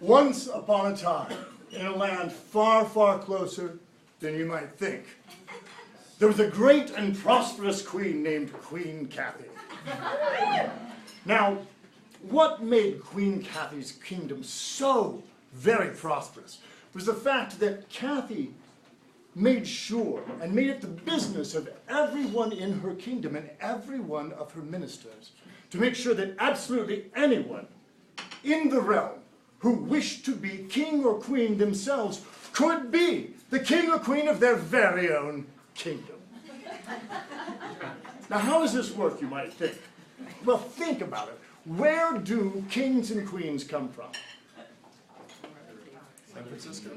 Once upon a time, in a land far, far closer than you might think, there was a great and prosperous queen named Queen Kathy. Now, what made Queen Kathy's kingdom so very prosperous was the fact that Kathy made sure and made it the business of everyone in her kingdom and every one of her ministers to make sure that absolutely anyone in the realm who wished to be king or queen themselves could be the king or queen of their very own kingdom. Now, how does this work, you might think? Well, think about it. Where do kings and queens come from? San Francisco?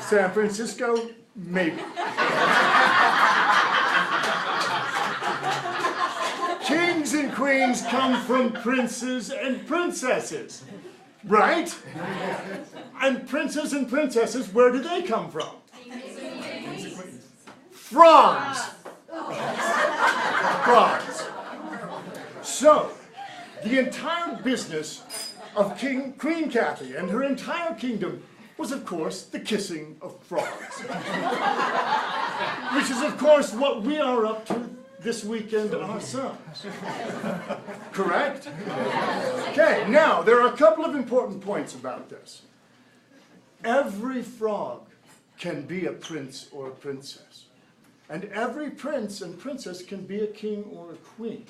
San Francisco? Maybe. Kings and queens come from princes and princesses, right? And princes and princesses, where do they come from? Frogs. Frogs. So, the entire business of Queen Kathy and her entire kingdom was, of course, the kissing of frogs. Which is, of course, what we are up to this weekend ourselves. Correct? Okay, now, there are a couple of important points about this. Every frog can be a prince or a princess. And every prince and princess can be a king or a queen.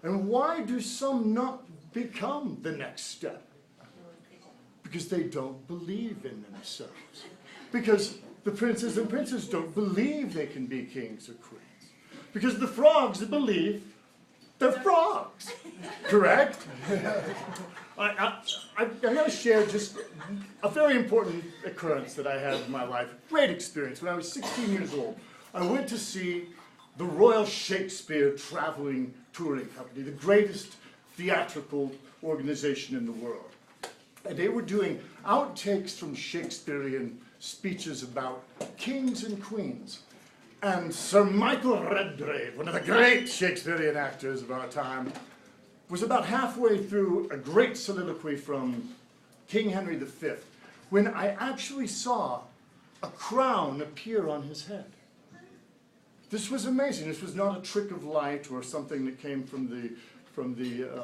And why do some not become the next step? Because they don't believe in themselves. Because the princes and princesses don't believe they can be kings or queens. Because the frogs believe they're frogs. Correct? I'm going to share just a very important occurrence that I had in my life. Great experience. When I was 16 years old, I went to see the Royal Shakespeare Traveling Touring Company, the greatest theatrical organization in the world. And they were doing outtakes from Shakespearean speeches about kings and queens. And Sir Michael Redgrave, one of the great Shakespearean actors of our time, was about halfway through a great soliloquy from King Henry V when I actually saw a crown appear on his head. This was amazing. This was not a trick of light or something that came from the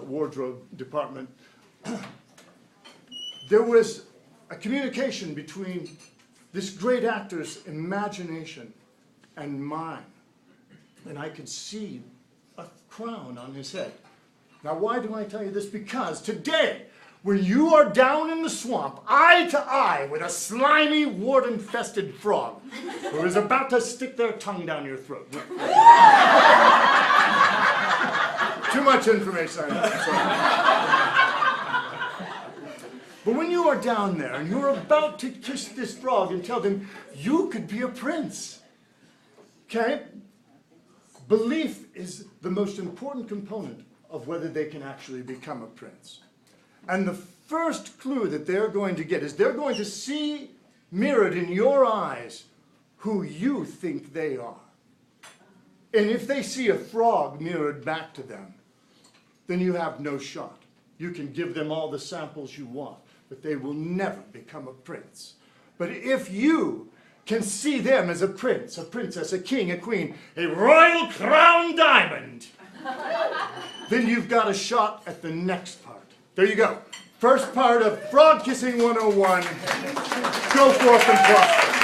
wardrobe department. There was a communication between this great actor's imagination and mine. And I could see a crown on his head. Now, why do I tell you this? Because today, when you are down in the swamp, eye to eye with a slimy, wart-infested frog who is about to stick their tongue down your throat. Too much information, I know. But when you are down there and you're about to kiss this frog and tell them you could be a prince, okay? Belief is the most important component of whether they can actually become a prince. And the first clue that they're going to get is they're going to see mirrored in your eyes who you think they are. And if they see a frog mirrored back to them, then you have no shot. You can give them all the samples you want, but they will never become a prince. But if you can see them as a prince, a princess, a king, a queen, a royal crown diamond, then you've got a shot at the next part. There you go. First part of Frog Kissing 101. Go forth and prosper.